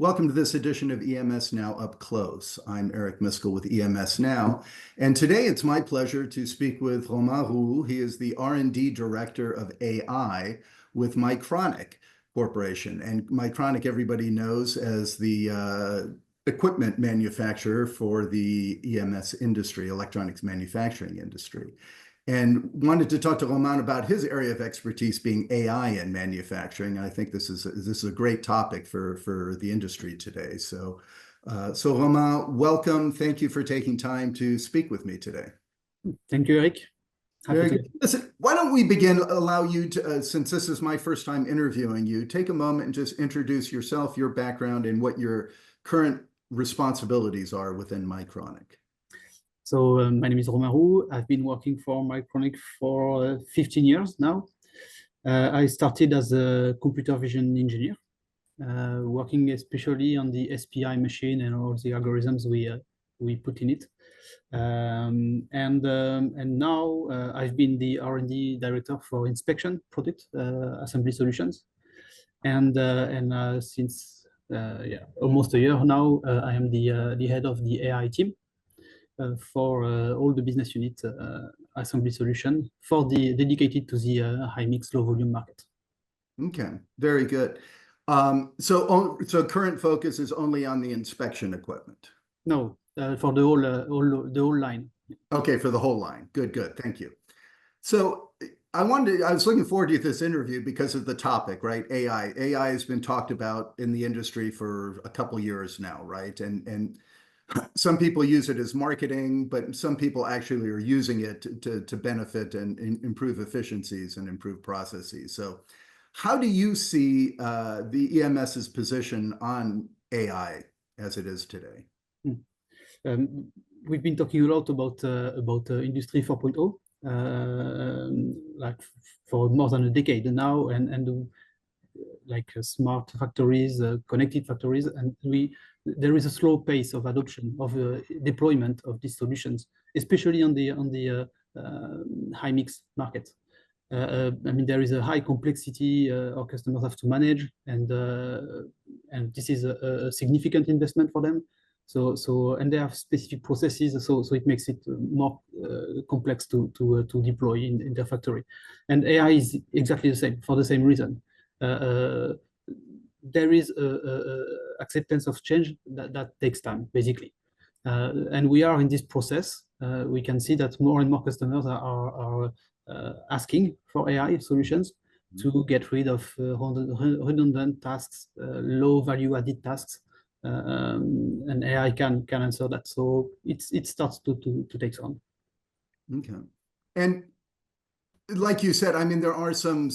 Welcome to this edition of EMS Now Up Close. I'm Eric Miskell with EMS Now, and today it's my pleasure to speak with Romain Roux. He is the R&D Director of AI with Mycronic Corporation. And Mycronic, everybody knows as the equipment manufacturer for the EMS industry, electronics manufacturing industry. And wanted to talk to Romain about his area of expertise being AI in manufacturing. I think this is a great topic for the industry today. So Romain, welcome. Thank you for taking time to speak with me today. Thank you, Eric. Very good. Listen, why don't we begin, allow you to, since this is my first time interviewing you, take a moment and just introduce yourself, your background, and what your current responsibilities are within Mycronic. So my name is Romain Roux. I've been working for Mycronic for 15 years now. I started as a computer vision engineer, working especially on the SPI machine and all the algorithms we put in it. And now I've been the R&D director for inspection product assembly solutions. And since almost a year now, I am the head of the AI team. For all the business unit assembly solution dedicated to the high mix, low volume market. Okay, very good. So current focus is only on the inspection equipment? No, for the whole line. Okay, for the whole line. Good, thank you. So I was looking forward to this interview because of the topic, right? AI. AI has been talked about in the industry for a couple years now, right? And some people use it as marketing, but some people actually are using it to benefit and improve efficiencies and improve processes. So how do you see the EMS's position on AI as it is today? We've been talking a lot about Industry 4.0, like for more than a decade now, and like smart factories, connected factories, and there is a slow pace of adoption of deployment of these solutions, especially on the high mix market. I mean, there is a high complexity our customers have to manage, and this is a significant investment for them. And they have specific processes, so it makes it more complex to deploy in their factory. And AI is exactly the same for the same reason. There is acceptance of change that takes time, basically. And we are in this process. We can see that more and more customers are asking for AI solutions to get rid of redundant tasks, low value added tasks, and AI can answer that. So it starts to take on. Okay. And like you said, I mean, there are some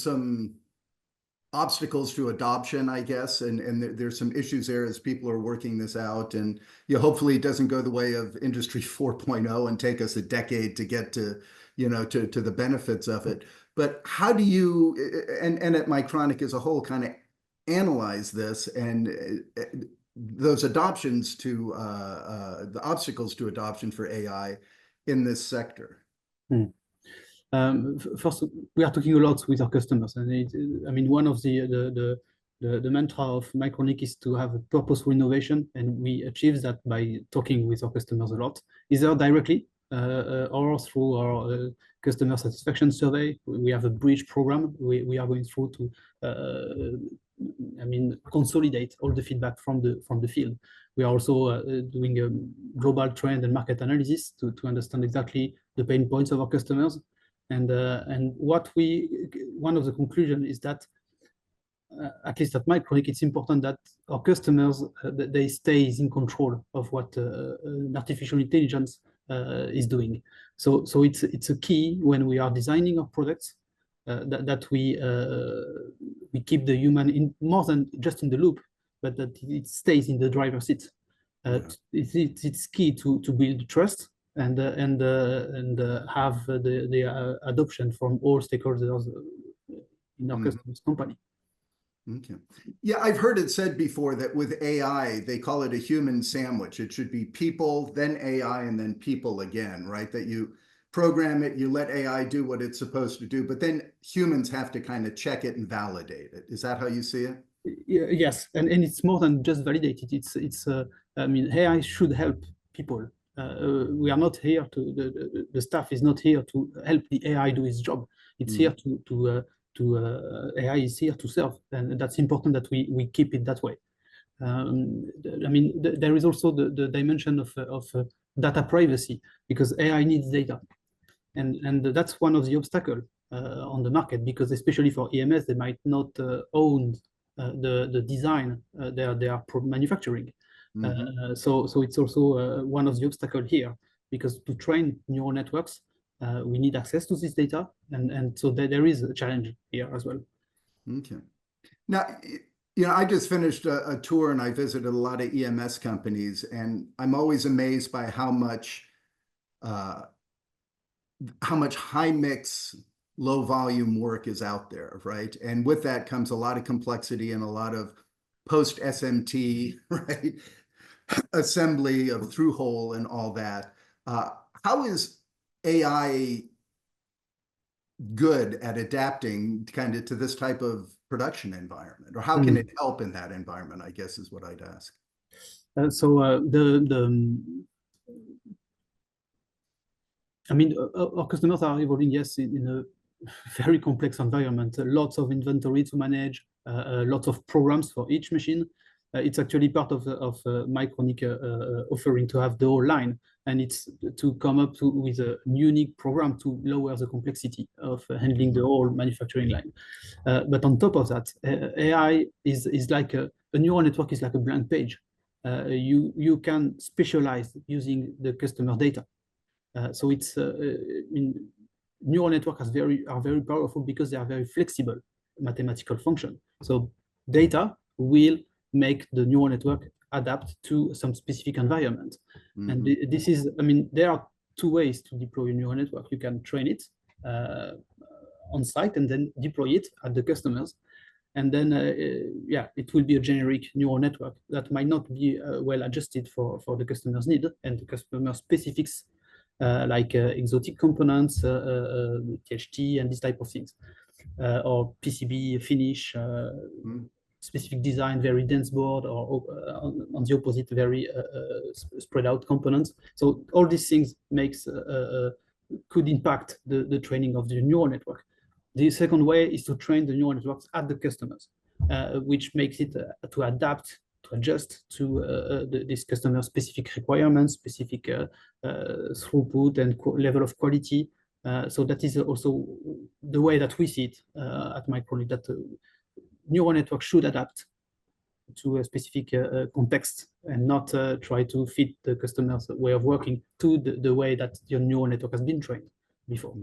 obstacles to adoption, I guess, and there's some issues there as people are working this out, and hopefully it doesn't go the way of Industry 4.0 and take us a decade to get to to the benefits of it. But how do you and at Mycronic as a whole kind of analyze this and those adoptions to the obstacles to adoption for AI in this sector? First, we are talking a lot with our customers, and I mean, one of the mantra of Mycronic is to have a purposeful innovation, and we achieve that by talking with our customers a lot, either directly or through our customer satisfaction survey. We have a bridge program. We are going through to I mean, consolidate all the feedback from the field. We are also doing a global trend and market analysis to understand exactly the pain points of our customers. And one of the conclusions is that at least at Mycronic, it's important that our customers they stay in control of what artificial intelligence is doing. So it's a key when we are designing our products that we keep the human in more than just in the loop, but that it stays in the driver's seat. It's key to build trust and have the adoption from all stakeholders in our customers' company. Okay. Yeah, I've heard it said before that with AI, they call it a human sandwich. It should be people, then AI, and then people again, right? That you program it, you let AI do what it's supposed to do, but then humans have to kind of check it and validate it. Is that how you see it? Yes, and it's more than just validated. I mean, AI should help people. We are not here to the staff is not here to help the AI do its job. It's here AI is here to serve, and that's important that we keep it that way. I mean, there is also the dimension of data privacy, because AI needs data, and that's one of the obstacles on the market, because especially for EMS, they might not own the design they are manufacturing. So it's also one of the obstacles here, because to train neural networks, we need access to this data, and so there is a challenge here as well. Okay. Now, I just finished a tour and I visited a lot of EMS companies, and I'm always amazed by how much high mix, low volume work is out there, right? And with that comes a lot of complexity and a lot of post SMT, right? Assembly of through hole and all that. How is AI good at adapting kind of to this type of production environment, or how can it help in that environment, I guess is what I'd ask. I mean, our customers are evolving, yes, in a very complex environment. Lots of inventory to manage, lots of programs for each machine. It's actually part of Mycronic offering to have the whole line, and it's to come up with a unique program to lower the complexity of handling the whole manufacturing line. But on top of that, AI is like a neural network is like a blank page. You can specialize using the customer data. So it's neural networks are very powerful because they are very flexible mathematical function. So data will make the neural network adapt to some specific environment. And this is, I mean, there are two ways to deploy a neural network. You can train it on site and then deploy it at the customers. And then, yeah, it will be a generic neural network that might not be well adjusted for the customer's need and the customer specifics, like exotic components, THT, and this type of things, or PCB finish, specific design, very dense board, or on the opposite, very spread out components. So all these things could impact the training of the neural network. The second way is to train the neural networks at the customers, which makes it to adapt, to adjust to this customer specific requirements, specific throughput and level of quality. So that is also the way that we see it at Mycronic, that neural network should adapt to a specific context and not try to fit the customer's way of working to the way that your neural network has been trained before.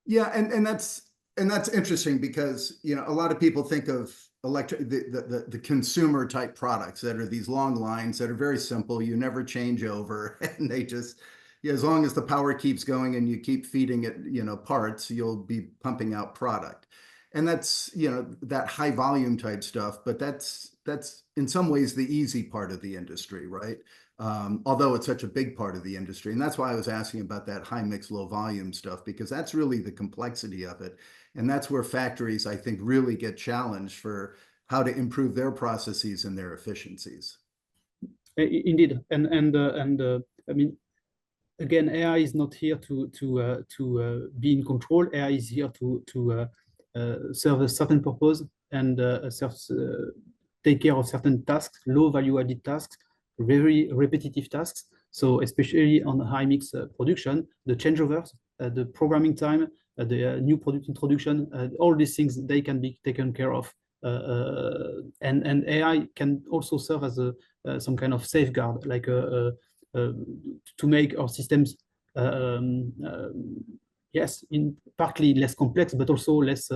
Yeah, and that's interesting, because a lot of people think of the consumer type products that are these long lines that are very simple. You never change over, and they just, as long as the power keeps going and you keep feeding it, parts, you'll be pumping out product. And that's, that high volume type stuff, but that's in some ways the easy part of the industry, right? Although it's such a big part of the industry. And that's why I was asking about that high mix, low volume stuff, because that's really the complexity of it. And that's where factories, I think, really get challenged for how to improve their processes and their efficiencies. Indeed. And I mean, again, AI is not here to be in control. AI is here to serve a certain purpose and take care of certain tasks, low value added tasks, very repetitive tasks. So especially on high mix production, the changeovers, the programming time, the new product introduction, all these things, they can be taken care of. And AI can also serve as some kind of safeguard, like to make our systems, yes, in partly less complex, but also less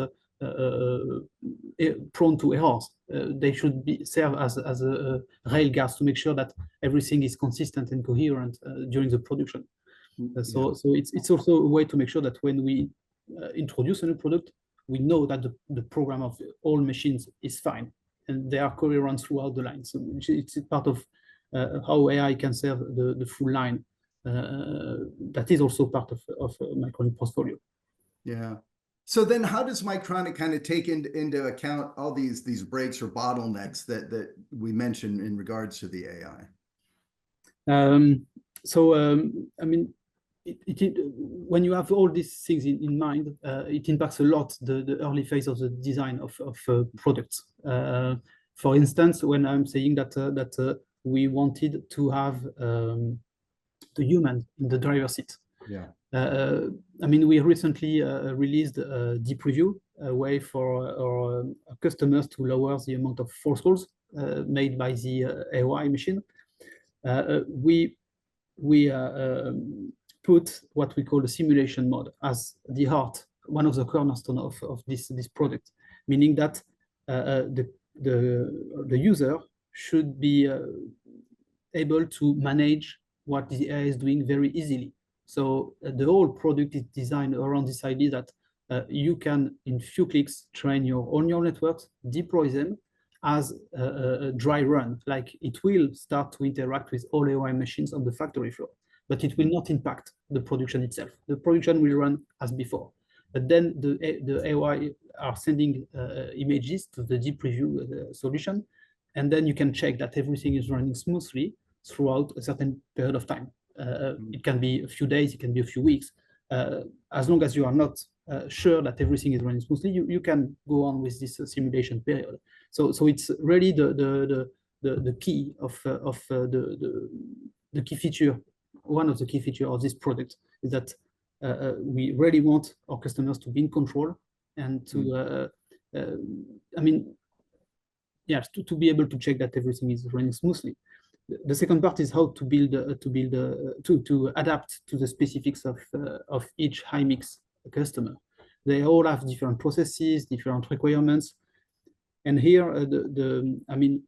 prone to errors. They should serve as rail guards to make sure that everything is consistent and coherent during the production. So it's also a way to make sure that when we introduce a new product, we know that the program of all machines is fine and they are coherent throughout the line. So it's part of how AI can serve the full line. That is also part of Mycronic portfolio. Yeah. So then how does Mycronic kind of take into account all these breaks or bottlenecks that we mentioned in regards to the AI? I mean, when you have all these things in mind, it impacts a lot the early phase of the design of products. For instance, when I'm saying that we wanted to have the human in the driver's seat. Yeah. I mean, we recently released a deep review, a way for our customers to lower the amount of false calls made by the AI machine. We put what we call a simulation mode as the heart, one of the cornerstone of this product, meaning that the user should be able to manage what the AI is doing very easily. So the whole product is designed around this idea that you can, in few clicks, train your own neural networks, deploy them as a dry run. Like it will start to interact with all AI machines on the factory floor, but it will not impact the production itself. The production will run as before. But then the AI are sending images to the deep review solution, and then you can check that everything is running smoothly throughout a certain period of time. It can be a few days, it can be a few weeks. As long as you are not sure that everything is running smoothly, you can go on with this simulation period. So it's really the key of the key feature. One of the key features of this product is that we really want our customers to be in control and to, I mean, yes, to be able to check that everything is running smoothly. The second part is how to build to adapt to the specifics of each high mix customer. They all have different processes, different requirements, and here I mean,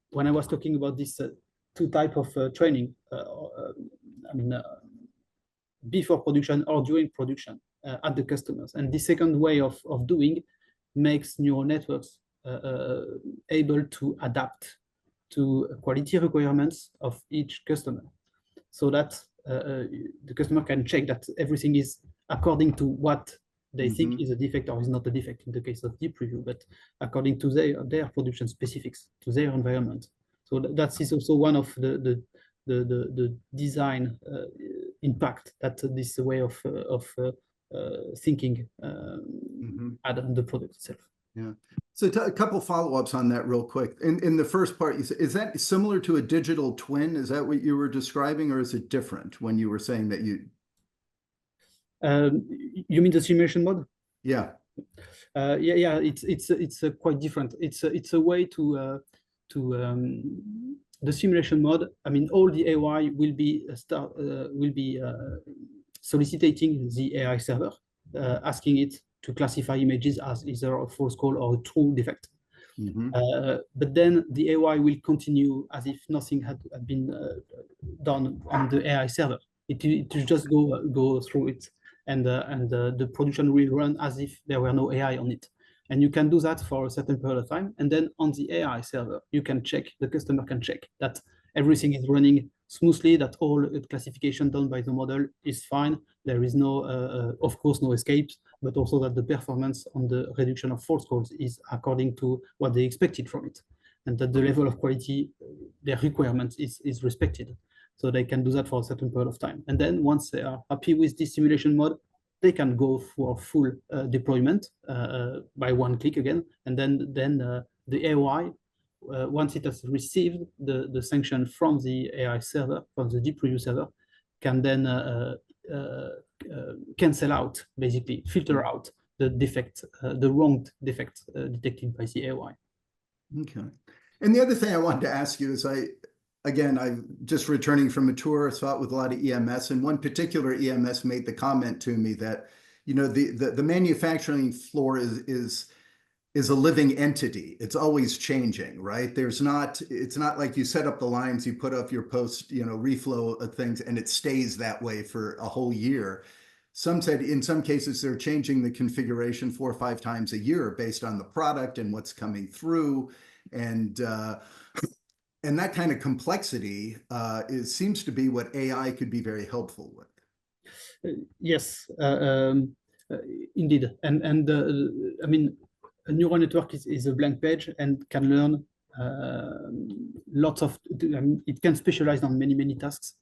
when I was talking about this two type of training, I mean, before production or during production at the customers, and the second way of doing makes neural networks able to adapt to quality requirements of each customer, so that the customer can check that everything is according to what they think is a defect or is not a defect in the case of deep review, but according to their production specifics, to their environment. So that is also one of the design impact that this way of thinking add on the product itself. Yeah. So a couple follow-ups on that real quick. In the first part, is that similar to a digital twin? Is that what you were describing, or is it different when you were saying that you? You mean the simulation mode? Yeah. Yeah. It's quite different. It's a way to the simulation mode. I mean, all the AI will be soliciting the AI server, asking it to classify images as either a false call or a true defect. But then the AI will continue as if nothing had been done on the AI server. It will just go through it, and the production will run as if there were no AI on it. And you can do that for a certain period of time. And then on the AI server, you can check, the customer can check that everything is running smoothly, that all classification done by the model is fine. There is no, of course, no escapes, but also that the performance on the reduction of false calls is according to what they expected from it, and that the level of quality, their requirements is respected. So they can do that for a certain period of time. And then once they are happy with this simulation mode, they can go for full deployment by one click again. And then the AI, once it has received the sanction from the AI server, from the deep review server, can then cancel out, basically filter out the defect, the wrong defect detected by the AI. Okay. And the other thing I wanted to ask you is I'm just returning from a tour, saw it with a lot of EMS, and one particular EMS made the comment to me that, you know, the manufacturing floor is a living entity. It's always changing, right? It's not like you set up the lines, you put up your post, you know, reflow of things, and it stays that way for a whole year. Some said in some cases they're changing the configuration 4 or 5 times a year based on the product and what's coming through, and that kind of complexity seems to be what AI could be very helpful with. Yes. Indeed, and I mean, a neural network is a blank page and can learn lots of. I mean, it can specialize on many tasks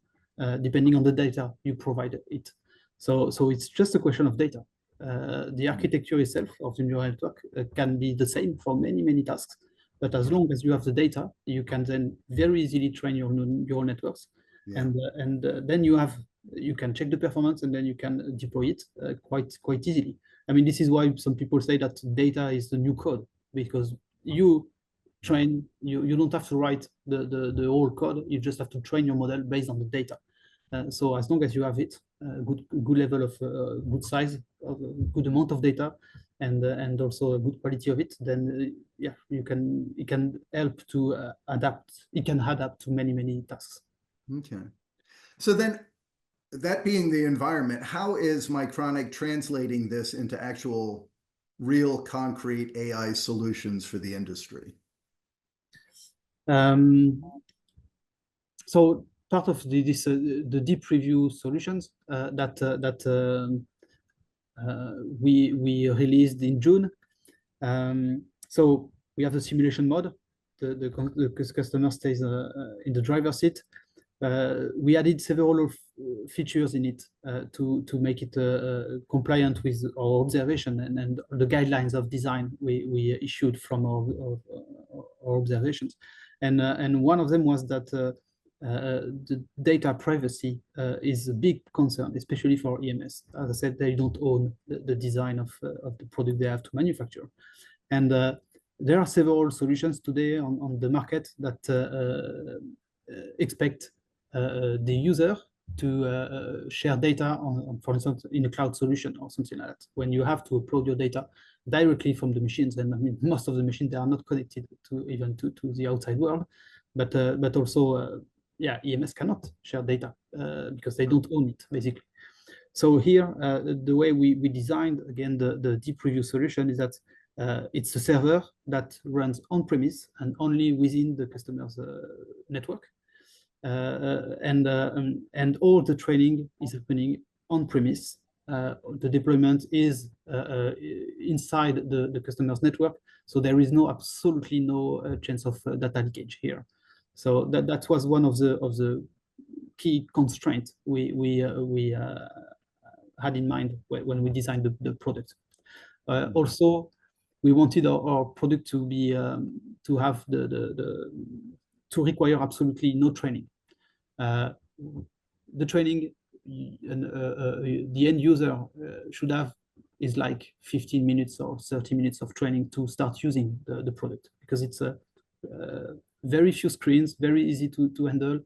depending on the data you provide it. So it's just a question of data. The architecture itself of the neural network can be the same for many tasks, but as long as you have the data, you can then very easily train your neural networks, and then you can check the performance, and then you can deploy it quite easily. I mean, this is why some people say that data is the new code, because you don't have to write the whole code. You just have to train your model based on the data. So as long as you have it, good level of good size, good amount of data, and also a good quality of it, then yeah, it can help to adapt. It can adapt to many tasks. Okay. So then, that being the environment, how is Mycronic translating this into actual, real, concrete AI solutions for the industry? So part of the deep review solutions that we released in June. So we have the simulation mode. The customer stays in the driver's seat. We added several features in it to make it compliant with our observation and the guidelines of design we issued from our observations. And one of them was that the data privacy is a big concern, especially for EMS. As I said, they don't own the design of the product they have to manufacture. And there are several solutions today on the market that expect the user to share data for instance, in a cloud solution or something like that. When you have to upload your data directly from the machines, and I mean, most of the machines, they are not connected to the outside world, but also, yeah, EMS cannot share data because they don't own it, basically. So here, the way we designed, again, the deep review solution is that it's a server that runs on-premise and only within the customer's network. And all the training is happening on-premise. The deployment is inside the customer's network, so there is absolutely no chance of data leakage here. So that was one of the key constraints we had in mind when we designed the product. Also, we wanted our product to be to have to require absolutely no training. The training the end user should have is like 15 minutes or 30 minutes of training to start using the product, because it's a very few screens, very easy to handle,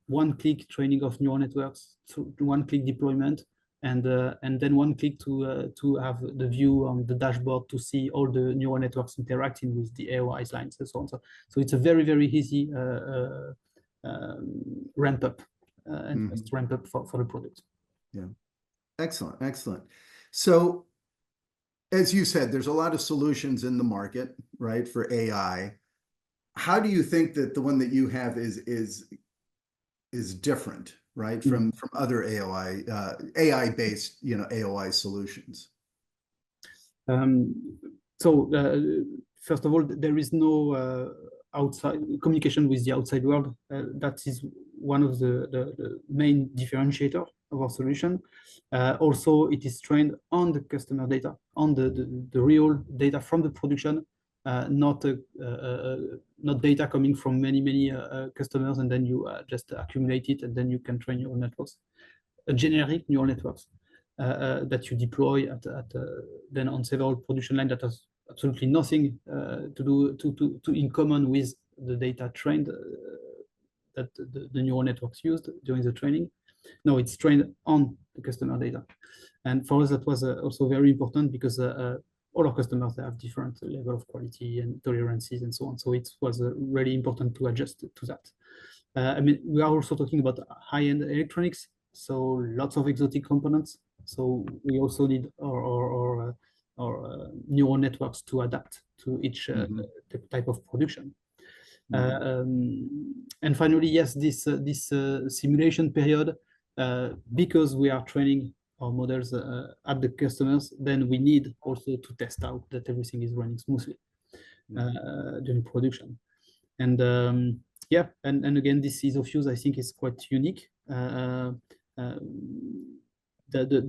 one-click training of neural networks, one-click deployment, and then one click to have the view on the dashboard to see all the neural networks interacting with the AOI lines and so on. So it's a very easy ramp up and fast ramp up for the product. Yeah, excellent. So, as you said, there's a lot of solutions in the market, right, for AI. How do you think that the one that you have is different, right, from other AI-based, AOI solutions? So first of all, there is no outside communication with the outside world. That is one of the main differentiator of our solution. Also, it is trained on the customer data, on the real data from the production, not data coming from many customers, and then you just accumulate it, and then you can train your networks, generic neural networks that you deploy then on several production lines that has absolutely nothing to in common with the data trained that the neural networks used during the training. No, it's trained on the customer data. And for us, that was also very important, because all our customers, they have different level of quality and tolerances and so on. So it was really important to adjust to that. I mean, we are also talking about high-end electronics, so lots of exotic components. So we also need our neural networks to adapt to each type of production. And finally, yes, this simulation period, because we are training our models at the customers, then we need also to test out that everything is running smoothly during production. And yeah, and again, this ease of use, I think, is quite unique. The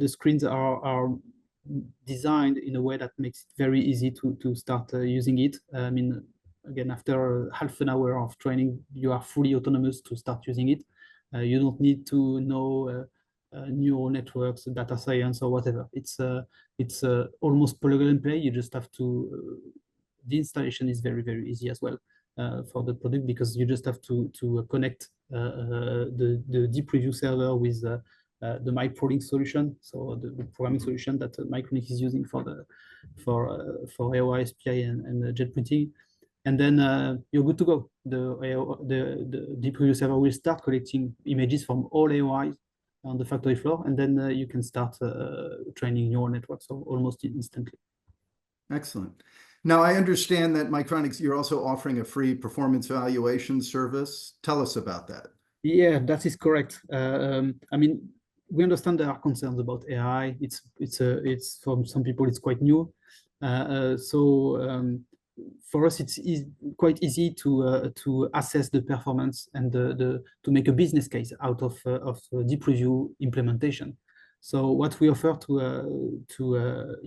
screens are designed in a way that makes it very easy to start using it. I mean, again, after half an hour of training, you are fully autonomous to start using it. You don't need to know neural networks, data science, or whatever. It's almost plug and play. You just have to. The installation is very easy as well for the product, because you just have to connect the deep preview server with the Mycronic solution, so the programming solution that Mycronic is using for AOI, SPI, and jet printing. And then you're good to go. The deep preview server will start collecting images from all AOIs on the factory floor, and then you can start training neural networks almost instantly. Excellent. Now, I understand that Mycronics, you're also offering a free performance evaluation service. Tell us about that. Yeah, that is correct. I mean, we understand there are concerns about AI. It's for some people it's quite new. For us, it's quite easy to assess the performance and to make a business case out of deep preview implementation. So what we offer to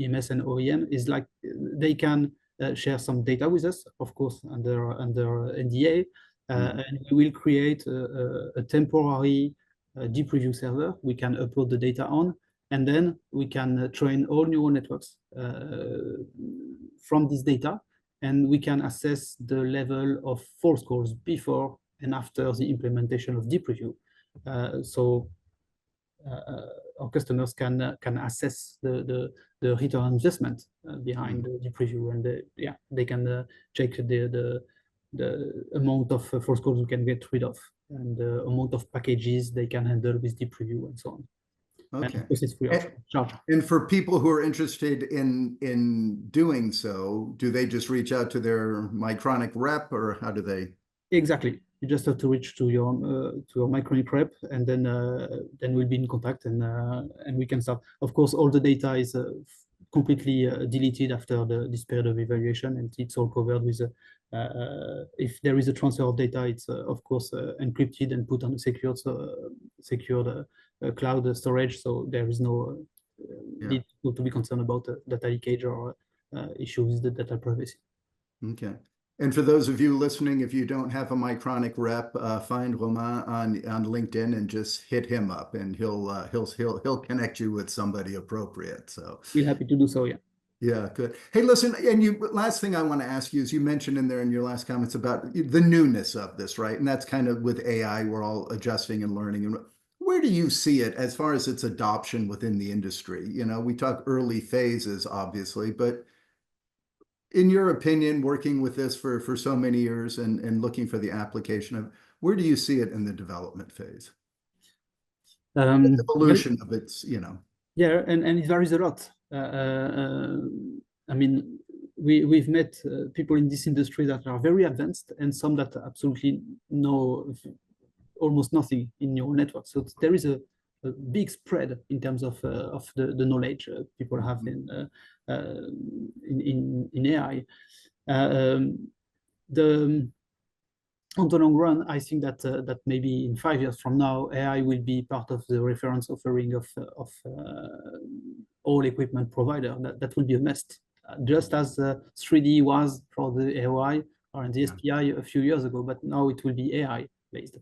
EMS and OEM is like they can share some data with us, of course, under NDA. And we will create a temporary deep preview server we can upload the data on, and then we can train all neural networks from this data, and we can assess the level of false scores before and after the implementation of deep preview. Our customers can assess the return on investment behind the preview, and they can check the amount of false scores we can get rid of, and the amount of packages they can handle with deep preview, and so on. Okay. And this is free of charge. And for people who are interested in doing so, do they just reach out to their Mycronic rep, or how do they? Exactly. You just have to reach to your Mycronic rep, and then we'll be in contact, and we can start. Of course, all the data is completely deleted after this period of evaluation, and it's all covered with. If there is a transfer of data, it's of course encrypted and put on a secured cloud storage, so there is no need to be concerned about data leakage or issues with the data privacy. Okay. And for those of you listening, if you don't have a Mycronic rep, find Romain on LinkedIn and just hit him up, and he'll connect you with somebody appropriate. So we're happy to do so. Yeah. Yeah, good. Hey, listen, and last thing I want to ask you is, you mentioned in there in your last comments about the newness of this, right? And that's kind of with AI, we're all adjusting and learning. And where do you see it as far as its adoption within the industry? You know, we talk early phases, obviously, but in your opinion, working with this for so many years and looking for the application of, where do you see it in the development phase? The evolution of its, Yeah, and it varies a lot. I mean, we've met people in this industry that are very advanced, and some that absolutely know almost nothing in neural networks. So there is a big spread in terms of the knowledge people have in AI. On the long run, I think that maybe in 5 years from now, AI will be part of the reference offering of all equipment provider. That will be a must, just as 3D was for the AOI or the SPI a few years ago. But now it will be AI based,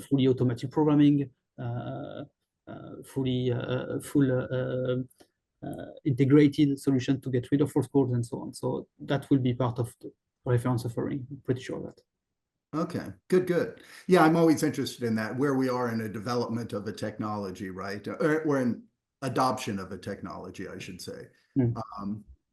fully automatic programming, full integrated solution to get rid of false codes and so on. So that will be part of the reference offering. I'm pretty sure that. Okay, good. Yeah, I'm always interested in that, where we are in a development of a technology, right? Or in adoption of a technology, I should say.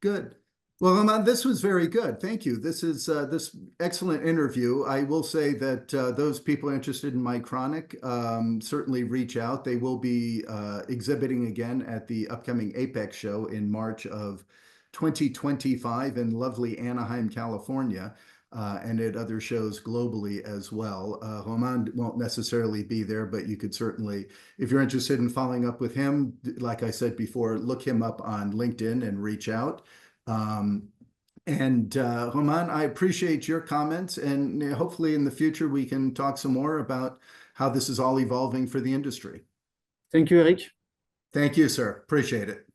Good. Well, Romain, this was very good. Thank you. This is this excellent interview. I will say that those people interested in Mycronic certainly reach out. They will be exhibiting again at the upcoming APEX show in March of 2025 in lovely Anaheim, California. and at other shows globally as well. Romain won't necessarily be there, but you could certainly, if you're interested in following up with him, like I said before, look him up on LinkedIn and reach out. Romain, I appreciate your comments, and hopefully in the future we can talk some more about how this is all evolving for the industry. Thank you, Eric. Thank you, sir. Appreciate it.